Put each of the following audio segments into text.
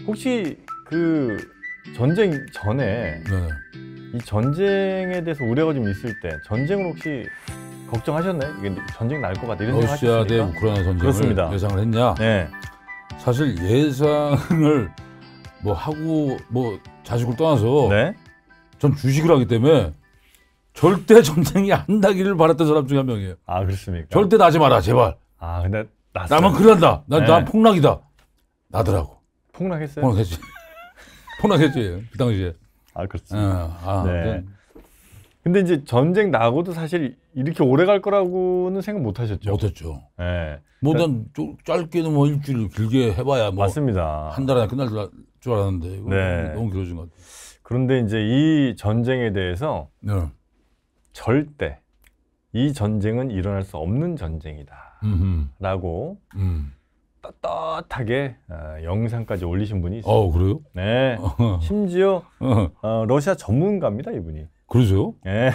혹시 그 전쟁 전에 네. 이 전쟁에 대해서 우려가 좀 있을 때 전쟁을 혹시 걱정하셨나요? 이게 전쟁 날 것 같다 이런 생각 러시아 대 하셨습니까? 우크라이나 전쟁을 그렇습니다. 예상을 했냐? 네. 사실 예상을 뭐 하고 뭐 자식을 떠나서 네. 전 주식을 하기 때문에 절대 전쟁이 안 나기를 바랐던 사람 중에 한 명이에요. 아 그렇습니까? 절대 나지 마라 제발. 아 근데 났어요. 나만 큰일 난다. 네. 난 폭락이다. 나더라고. 폭락했어요? 폭락했지. 폭락했지 그 당시에. 아 그렇습니다. 네. 네. 근데 이제 전쟁 나고도 사실 이렇게 오래 갈 거라고는 생각 못 하셨죠? 못했죠. 네. 뭐 난 짧게는 뭐 일주일 길게 해봐야 뭐 맞습니다. 한 달 안에 끝날 줄 알았는데 이거 네. 너무 길어진 것 같아요. 그런데 이제 이 전쟁에 대해서 네. 절대 이 전쟁은 일어날 수 없는 전쟁이다 라고 떳떳하게 영상까지 올리신 분이 있어요. 그래요? 네. 심지어 러시아 전문가입니다 이분이. 그러세요? 네.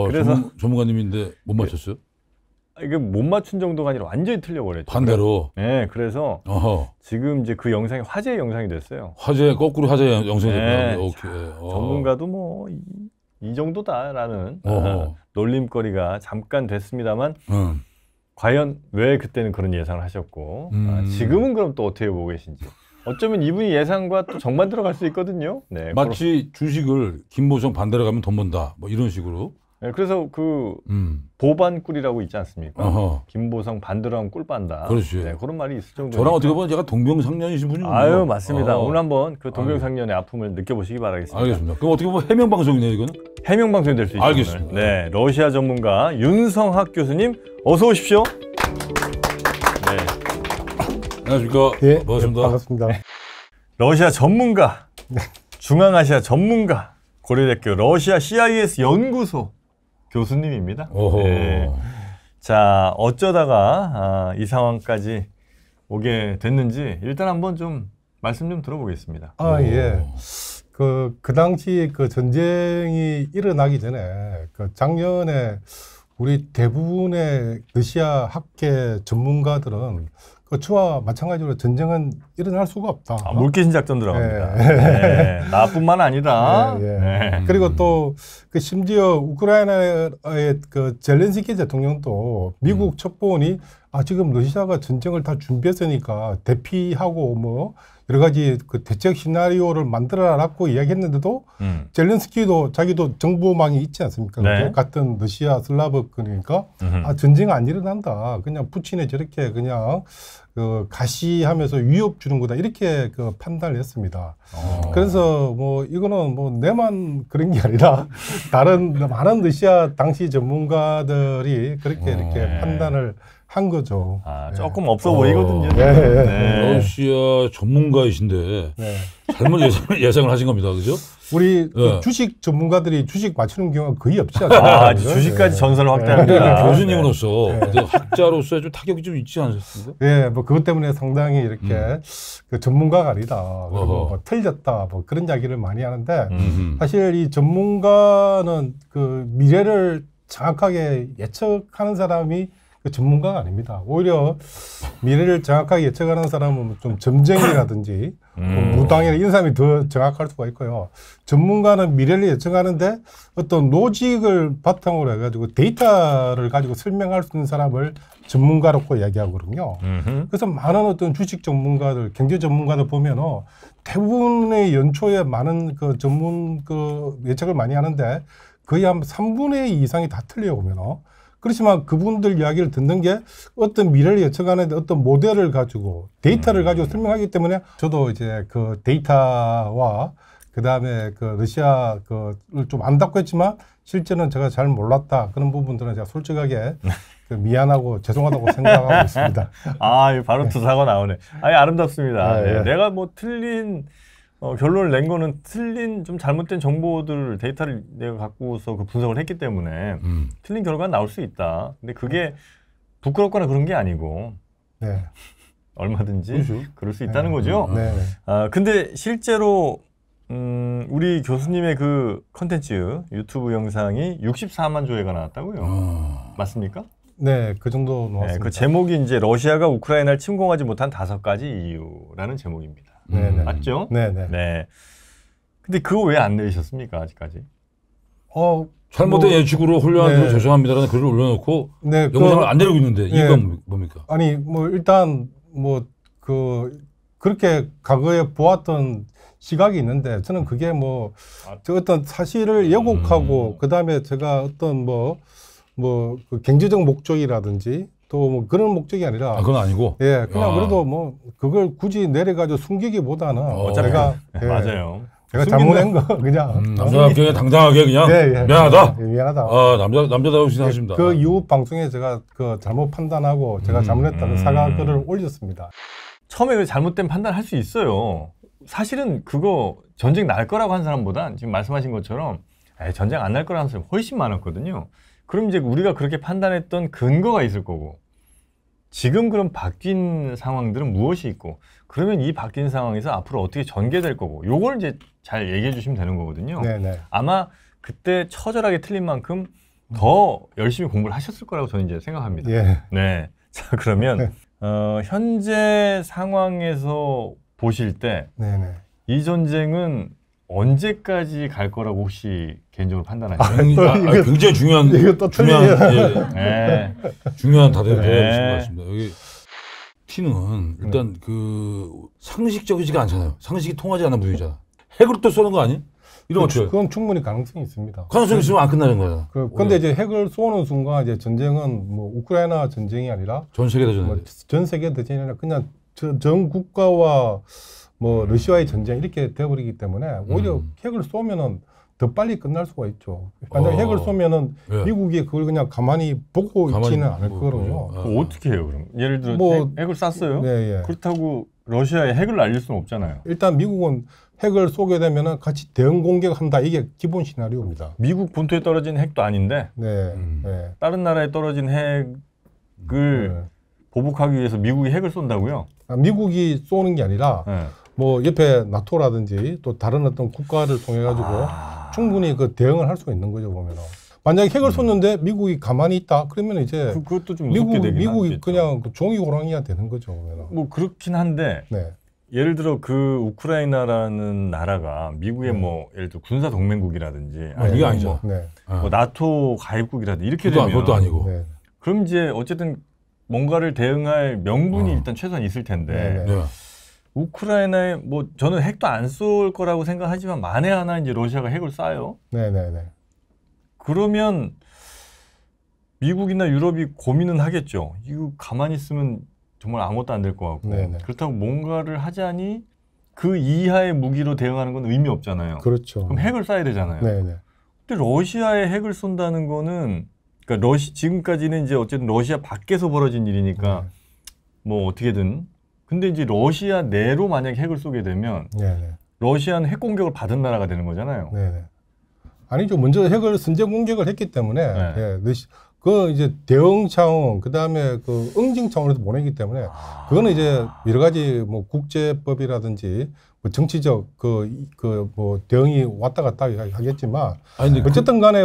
그래서 전문가님인데 못 맞췄어요? 이게 못 맞춘 정도가 아니라 완전히 틀려버렸죠. 반대로. 네. 그래서 지금 이제 그 영상이 화제의 영상이 됐어요. 거꾸로 화제 영상이 네. 됐구나. 오케이. 전문가도 뭐 이 정도다라는 놀림거리가 잠깐 됐습니다만 과연 왜 그때는 그런 예상을 하셨고 지금은 그럼 또 어떻게 보고 계신지. 어쩌면 이분이 예상과 또 정반대로 갈 수 있거든요. 네, 마치 주식을 김보성 반대로 가면 돈 번다. 뭐 이런 식으로. 네, 그래서 그 보반꿀이라고 있지 않습니까? 김보성 반대로 하면 꿀 빤다. 그렇지. 네, 그런 말이 있을 정도로. 저랑 어떻게 보면 제가 동병상련이신 분이군요. 아유 맞습니다. 오늘 한번 그 동병상련의 아픔을 느껴보시기 바라겠습니다. 알겠습니다. 그럼 어떻게 보면 해명 방송이네요, 이거는? 해명 방송이 될 수 있죠. 알겠습니다. 오늘. 네, 러시아 전문가 윤성학 교수님 어서 오십시오. 네. 안녕하십니까? 예, 반갑습니다. 반갑습니다. 러시아 전문가, 중앙아시아 전문가, 고려대학교 러시아 CIS 연구소 교수님입니다. 네. 자, 어쩌다가 이 상황까지 오게 됐는지 일단 한번 좀 말씀 좀 들어보겠습니다. 예. 그 당시 그 전쟁이 일어나기 전에 그 작년에 우리 대부분의 러시아 학계 전문가들은 그 저와 마찬가지로 전쟁은 일어날 수가 없다. 물귀신 작전 들어갑니다. 네. 나뿐만 아니다. 네. 그리고 또 그 심지어 우크라이나의 그 젤렌스키 대통령도 미국 첩보원이 지금 러시아가 전쟁을 다 준비했으니까 대피하고 뭐 여러 가지 그 대책 시나리오를 만들어라고 이야기했는데도 젤렌스키도 자기도 정보망이 있지 않습니까? 네. 같은 러시아 슬라브 그러니까 전쟁 안 일어난다. 그냥 푸틴이 저렇게 그냥 그 가시하면서 위협 주는 거다 이렇게 그 판단을 했습니다. 그래서 뭐 이거는 뭐 내만 그런 게 아니라 다른 많은 러시아 당시 전문가들이 그렇게 이렇게 판단을 한 거죠. 조금 없어 보이거든요. 네. 러시아 전문가이신데 잘못 예상을 하신 겁니다, 그죠? 우리 주식 전문가들이 주식 맞추는 경우가 거의 없지 않습니까? 주식까지 전선을 확대합니다. 교수님으로서 학자로서의 좀 타격이 좀 있지 않습니까? 네, 뭐 그것 때문에 상당히 이렇게 그 전문가가 아니다, 그리고 뭐 틀렸다, 뭐 그런 이야기를 많이 하는데 사실 이 전문가는 그 미래를 정확하게 예측하는 사람이 그 전문가가 아닙니다. 오히려 미래를 정확하게 예측하는 사람은 좀 점쟁이라든지 무당이나 이런 사람이 더 정확할 수가 있고요. 전문가는 미래를 예측하는데 어떤 로직을 바탕으로 해가지고 데이터를 가지고 설명할 수 있는 사람을 전문가라고 이야기하거든요. 그래서 많은 어떤 주식 전문가들, 경제 전문가들 보면은 대부분의 연초에 많은 그 전문 그 예측을 많이 하는데 거의 한 3분의 2 이상이 다 틀려요, 보면은. 그렇지만 그분들 이야기를 듣는 게 어떤 미래를 예측하는데 어떤 모델을 가지고 데이터를 가지고 설명하기 때문에 저도 이제 그 데이터와 그 다음에 그 러시아 그를 좀 안다고 했지만 실제는 제가 잘 몰랐다. 그런 부분들은 제가 솔직하게 그 미안하고 죄송하다고 생각하고 있습니다. 바로 투사가 나오네. 아름답습니다. 내가 뭐 틀린 결론을 낸 거는 틀린 좀 잘못된 정보들 데이터를 내가 갖고서 그 분석을 했기 때문에 틀린 결과가 나올 수 있다. 근데 그게 부끄럽거나 그런 게 아니고 얼마든지 그렇죠. 그럴 수 있다는 거죠. 근데 실제로 우리 교수님의 그 컨텐츠 유튜브 영상이 64만 조회가 나왔다고요. 맞습니까? 네, 그 정도 나왔습니다. 그 제목이 이제 러시아가 우크라이나를 침공하지 못한 5가지 이유라는 제목입니다. 맞죠? 네네. 네. 근데 그거 왜 안 내리셨습니까 아직까지? 잘못된 예측으로 훈련한테 죄송합니다라는 글을 올려놓고 영상을 안 내리고 있는데 이유가 뭡니까? 아니 뭐 일단 뭐 그렇게 과거에 보았던 시각이 있는데 저는 그게 뭐 어떤 사실을 왜곡하고 그다음에 제가 어떤 그 경제적 목적이라든지 또 뭐 그런 목적이 아니라 그건 아니고 그냥 그래도 뭐 그걸 굳이 내려가지고 숨기기보다는 제가 맞아요. 제가 잘못한 거 그냥 남자답게 당당하게 그냥 미안하다. 남자다우신 하십니다. 그 이후 방송에 제가 그 잘못 판단하고 제가 잘못했다는 사과글을 올렸습니다. 처음에 그 잘못된 판단을 할 수 있어요. 사실은 그거 전쟁 날 거라고 한 사람보다 지금 말씀하신 것처럼 전쟁 안 날 거라는 사람이 훨씬 많았거든요. 그럼 이제 우리가 그렇게 판단했던 근거가 있을 거고 지금 그럼 바뀐 상황들은 무엇이 있고 그러면 이 바뀐 상황에서 앞으로 어떻게 전개될 거고 요걸 이제 잘 얘기해 주시면 되는 거거든요. 네네. 아마 그때 처절하게 틀린 만큼 더 열심히 공부를 하셨을 거라고 저는 이제 생각합니다. 네. 자, 그러면 현재 상황에서 보실 때 이 전쟁은 언제까지 갈 거라고 혹시 개인적으로 판단하시나요? 굉장히 중요한 중요한 다들 배우신 것 같습니다. 여기 T는 일단 그 상식적이지가 않잖아요. 상식이 통하지 않는 무기잖아. 핵으로 또 쏘는 거 아니에요? 이런 거 그건 충분히 가능성이 있습니다. 가능성이 있으면 안 끝나는 거잖아. 그런데 이제 핵을 쏘는 순간 이제 전쟁은 뭐 우크라이나 전쟁이 아니라 전 세계 대전, 전 세계 대전이 아니라 그냥 전 국가와 뭐 러시아의 전쟁 이렇게 돼버리기 때문에 오히려 핵을 쏘면은 더 빨리 끝날 수가 있죠. 만약 핵을 쏘면은 미국이 그걸 그냥 가만히 보고 있지는 않을 거거든요. 어떻게 해요 그럼? 예를 들어 핵을 쐈어요? 그렇다고 러시아에 핵을 날릴 수는 없잖아요. 일단 미국은 핵을 쏘게 되면은 같이 대응 공격한다 이게 기본 시나리오입니다. 미국 본토에 떨어진 핵도 아닌데 다른 나라에 떨어진 핵을 보복하기 위해서 미국이 핵을 쏜다고요? 미국이 쏘는 게 아니라 뭐 옆에 나토라든지 또 다른 어떤 국가를 통해 가지고 충분히 그 대응을 할 수가 있는 거죠 보면은. 만약에 핵을 쏘는데 미국이 가만히 있다 그러면 이제 그것도 좀 무섭게 되긴 미국이 하겠죠. 그냥 그 종이 호랑이가 되는 거죠 보면은. 뭐 그렇긴 한데 예를 들어 그 우크라이나라는 나라가 미국의 뭐 예를 들어 군사 동맹국이라든지 이게 아니죠. 뭐 나토 가입국이라든지 이렇게 되면 그것도 아니고. 그럼 이제 어쨌든 뭔가를 대응할 명분이 일단 최소한 있을 텐데 우크라이나에 뭐 저는 핵도 안 쏠 거라고 생각하지만 만에 하나 이제 러시아가 핵을 쏴요. 그러면 미국이나 유럽이 고민은 하겠죠. 이거 가만히 있으면 정말 아무것도 안 될 것 같고 그렇다고 뭔가를 하자니 그 이하의 무기로 대응하는 건 의미 없잖아요. 그렇죠. 그럼 핵을 쏴야 되잖아요. 근데 러시아에 핵을 쏜다는 거는 그러니까 지금까지는 이제 어쨌든 러시아 밖에서 벌어진 일이니까 뭐 어떻게든 근데 이제 러시아 내로 만약에 핵을 쏘게 되면 러시아는 핵 공격을 받은 나라가 되는 거잖아요. 아니죠. 먼저 핵을 선제 공격을 했기 때문에 그 이제 대응 차원 그다음에 그 응징 차원에서 보내기 때문에 그거는 이제 여러 가지 뭐 국제법이라든지 뭐 정치적 뭐 대응이 왔다 갔다 하겠지만 어쨌든 간에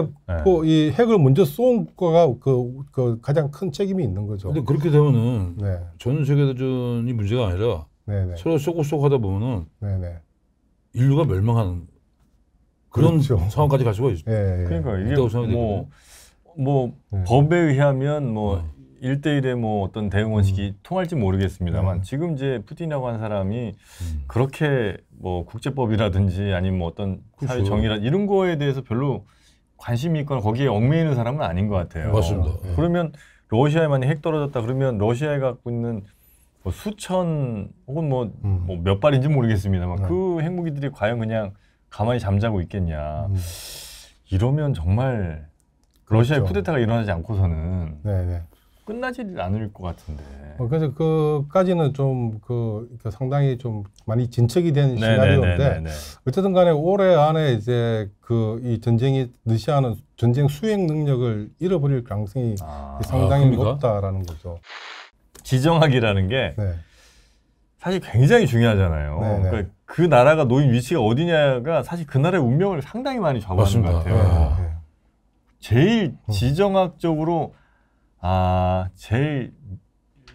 이 핵을 먼저 쏜 거가 그 가장 큰 책임이 있는 거죠. 근데 그렇게 되면은 전 세계 대전이 문제가 아니라 서로 쏘고 하다 보면은 인류가 멸망하는 그런 상황까지 갈 수가 있죠. 그러니까 이게 뭐 법에 의하면 뭐 1대1의 뭐 어떤 대응 원칙이 통할지 모르겠습니다만 지금 이제 푸틴이라고 하는 사람이 그렇게 뭐 국제법이라든지 아니면 뭐 어떤 사회 정의라 이런 거에 대해서 별로 관심이 있거나 거기에 얽매이는 사람은 아닌 것 같아요. 맞습니다. 그러면 러시아에 만약 핵 떨어졌다 그러면 러시아에 갖고 있는 뭐 수천 혹은 뭐 몇 발인지 모르겠습니다만 그 핵무기들이 과연 그냥 가만히 잠자고 있겠냐. 이러면 정말 러시아의 쿠데타가 일어나지 않고서는 끝나지 않을 것 같은데. 그래서 그까지는 좀 상당히 좀 많이 진척이 된 시나리오인데 어쨌든 간에 올해 안에 이제 이 전쟁이 러시아는 전쟁 수행 능력을 잃어버릴 가능성이 상당히 높다라는 거죠. 지정학이라는 게 사실 굉장히 중요하잖아요. 그러니까 그 나라가 놓인 위치가 어디냐가 사실 그 나라의 운명을 상당히 많이 좌우하는 것 같아요. 제일 지정학적으로 제일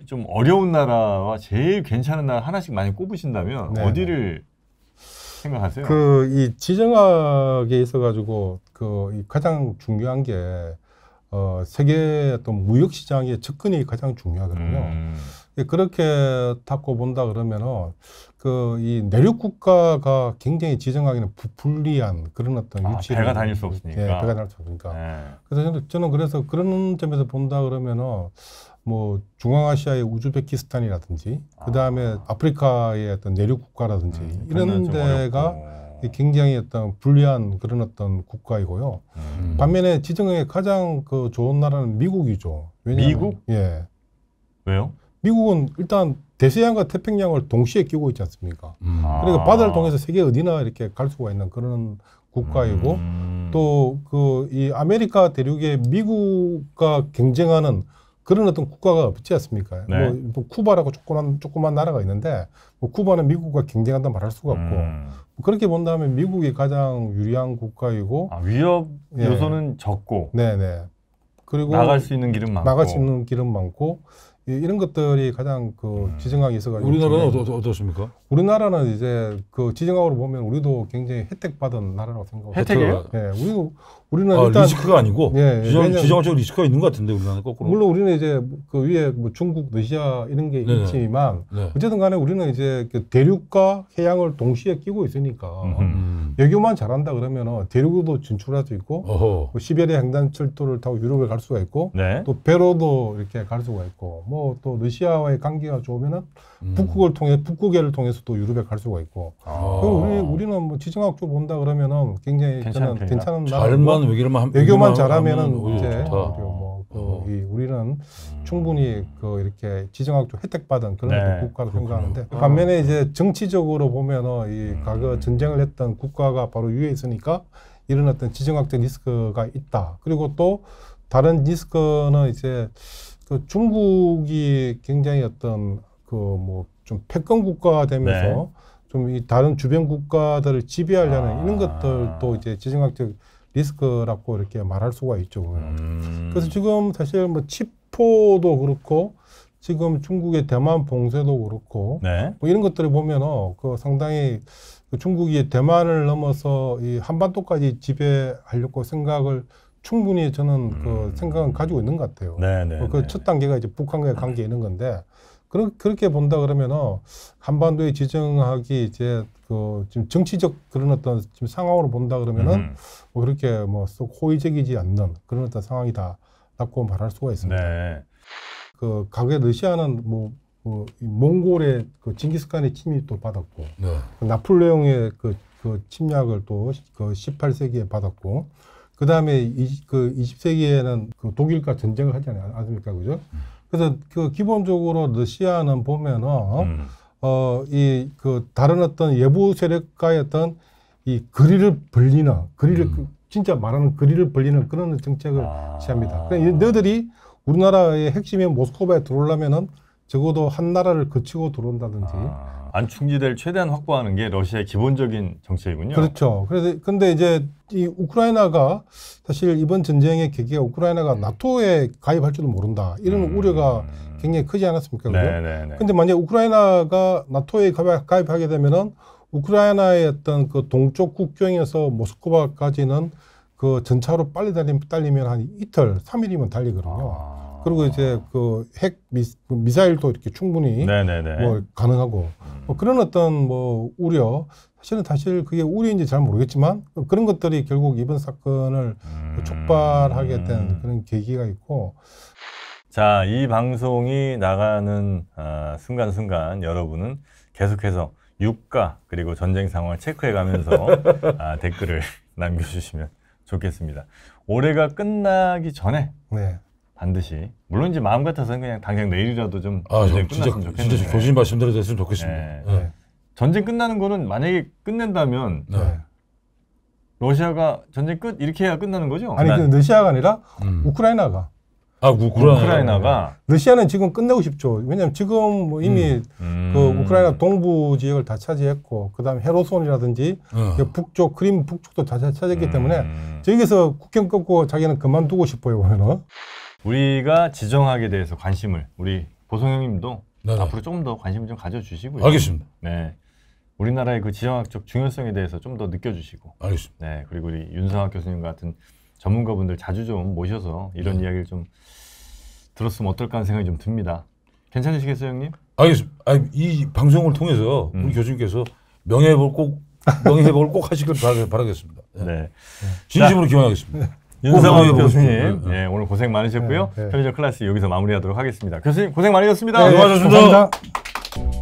좀 어려운 나라와 제일 괜찮은 나라 하나씩 많이 꼽으신다면 네. 어디를 생각하세요? 그 이 지정학에 있어가지고 이 가장 중요한 게 세계 어떤 무역 시장의 접근이 가장 중요하거든요. 그렇게 닦고 본다 그러면은 이 내륙 국가가 굉장히 지정하기는 불리한 그런 어떤 위치를 배가 다닐 수 없으니까. 예, 배가 다닐 수 없으니까. 네. 그래서 저는 그래서 그런 점에서 본다 그러면은 뭐 중앙아시아의 우즈베키스탄이라든지 그 다음에 아프리카의 어떤 내륙 국가라든지 이런 데가 굉장히 어떤 불리한 그런 어떤 국가이고요. 반면에 지정학에 가장 좋은 나라는 미국이죠. 왜냐하면, 미국? 예. 왜요? 미국은 일단 대서양과 태평양을 동시에 끼고 있지 않습니까? 그러니까 바다를 통해서 세계 어디나 이렇게 갈 수가 있는 그런 국가이고 또 이 아메리카 대륙에 미국과 경쟁하는 그런 어떤 국가가 없지 않습니까? 네. 뭐 쿠바라고 조그만 나라가 있는데 뭐 쿠바는 미국과 경쟁한다 말할 수가 없고 그렇게 본다면 미국이 가장 유리한 국가이고 위협 예. 요소는 적고 네네. 그리고 나갈 수 있는 길은 많고 나갈 수 있는 길은 많고 이런 것들이 가장 지정학이 있어가지고 우리나라는 어떻습니까? 우리나라는 이제 지정학으로 보면 우리도 굉장히 혜택받은 나라라고 생각하고 혜택이에요? 예, 우리는 일단 리스크가 아니고 예, 지정학적 리스크가 있는 것 같은데 우리나라는 거꾸로. 물론 우리는 이제 위에 뭐 중국, 러시아 이런 게 네네. 있지만 네. 어쨌든 간에 우리는 이제 대륙과 해양을 동시에 끼고 있으니까 외교만 잘한다 그러면 대륙으로도 진출할 수 있고 뭐 시베리아 횡단철도를 타고 유럽에 갈 수가 있고 네. 또 배로도 이렇게 갈 수가 있고 뭐 또 러시아와의 관계가 좋으면은 북극해를 통해서도 유럽에 갈 수가 있고 우리는 뭐 지정학 쪽 본다 그러면은 굉장히 저는 괜찮은 잘만 외교만 잘하면은 이제 우리는 충분히 이렇게 지정학 쪽 혜택받은 그런 네, 국가로 생각하는데 반면에 이제 정치적으로 보면은 이 과거 전쟁을 했던 국가가 바로 위에 있으니까 이런 어떤 지정학적 리스크가 있다. 그리고 또 다른 리스크는 이제 중국이 굉장히 어떤 뭐 좀 패권 국가가 되면서 네. 좀 이 다른 주변 국가들을 지배하려는 이런 것들도 이제 지정학적 리스크라고 이렇게 말할 수가 있죠. 그래서 지금 사실 뭐 치포도 그렇고 지금 중국의 대만 봉쇄도 그렇고 네. 뭐 이런 것들을 보면은 상당히 중국이 대만을 넘어서 이 한반도까지 지배하려고 생각을 충분히 저는 생각은 가지고 있는 것 같아요. 네. 첫 단계가 이제 북한과의 관계에 있는 건데 그렇게 본다 그러면은 한반도의 지정학이 이제 지금 정치적 그런 어떤 지금 상황으로 본다 그러면은 뭐 그렇게 뭐 썩 호의적이지 않는 그런 어떤 상황이다라고 말할 수가 있습니다. 네. 과거에 러시아는 뭐 몽골의 징기스칸의 침입도 받았고 네. 나폴레옹의 침략을 또 18세기에 받았고 그 다음에 20세기에는 독일과 전쟁을 하지 않습니까, 그죠? 그래서 기본적으로 러시아는 보면은 다른 어떤 외부 세력과의 어떤 이 거리를 벌리는 진짜 말하는 거리를 벌리는 그런 정책을 취합니다. 그러니까 너희들이 우리나라의 핵심인 모스크바에 들어오려면은 적어도 한 나라를 거치고 들어온다든지. 안충지대를 최대한 확보하는 게 러시아의 기본적인 정책이군요. 그렇죠. 근데 이제 이 우크라이나가 사실 이번 전쟁의 계기가 우크라이나가 나토에 가입할지도 모른다. 이런 우려가 굉장히 크지 않았습니까? 그죠? 근데 만약 우크라이나가 나토에 가입하게 되면은 우크라이나의 어떤 동쪽 국경에서 모스크바까지는 전차로 빨리 달리면 한 이틀, 3일이면 달리거든요. 그리고 이제 핵 미사일도 이렇게 충분히 뭐 가능하고 뭐 그런 어떤 뭐 우려 사실 그게 우려인지 잘 모르겠지만 그런 것들이 결국 이번 사건을 촉발하게 된 그런 계기가 있고. 자, 이 방송이 나가는 순간순간 여러분은 계속해서 유가 그리고 전쟁 상황을 체크해 가면서 댓글을 남겨주시면 좋겠습니다. 올해가 끝나기 전에 반드시 물론 이제 마음 같아서는 그냥 당장 내일이라도 좀 전쟁 끝났으면 좋겠는데 진짜 조심 말씀드려야 됐으면 좋겠습니다. 전쟁 끝나는 거는 만약에 끝낸다면 러시아가 전쟁 끝 이렇게 해야 끝나는 거죠? 아니 러시아가 아니라 우크라이나가. 우크라이나가 러시아는 지금 끝내고 싶죠. 왜냐하면 지금 뭐 이미 우크라이나 동부 지역을 다 차지했고 그다음에 헤르손이라든지 북쪽 크림 북쪽도 다 차지했기 때문에 저기서 국경 끊고 자기는 그만두고 싶어요. 보면은. 우리가 지정학에 대해서 관심을 우리 보성형님도 네네. 앞으로 조금 더 관심을 좀 가져주시고요. 알겠습니다. 네, 우리나라의 그 지정학적 중요성에 대해서 좀 더 느껴주시고. 알겠습니다. 네, 그리고 우리 윤상학 교수님 같은 전문가분들 자주 좀 모셔서 이런 이야기를 좀 들었으면 어떨까 하는 생각이 좀 듭니다. 괜찮으시겠어요, 형님? 알겠습니다. 아니, 이 방송을 통해서 우리 교수님께서 명예회복을 꼭 하시길 바라겠습니다. 네. 네. 진심으로 기원하겠습니다. 윤상학 꼭 교수님, 네. 네, 오늘 고생 많으셨고요. 네, 네. 편의점 클래스 여기서 마무리하도록 하겠습니다. 교수님 고생 많으셨습니다. 네, 수고하셨습니다. 감사합니다.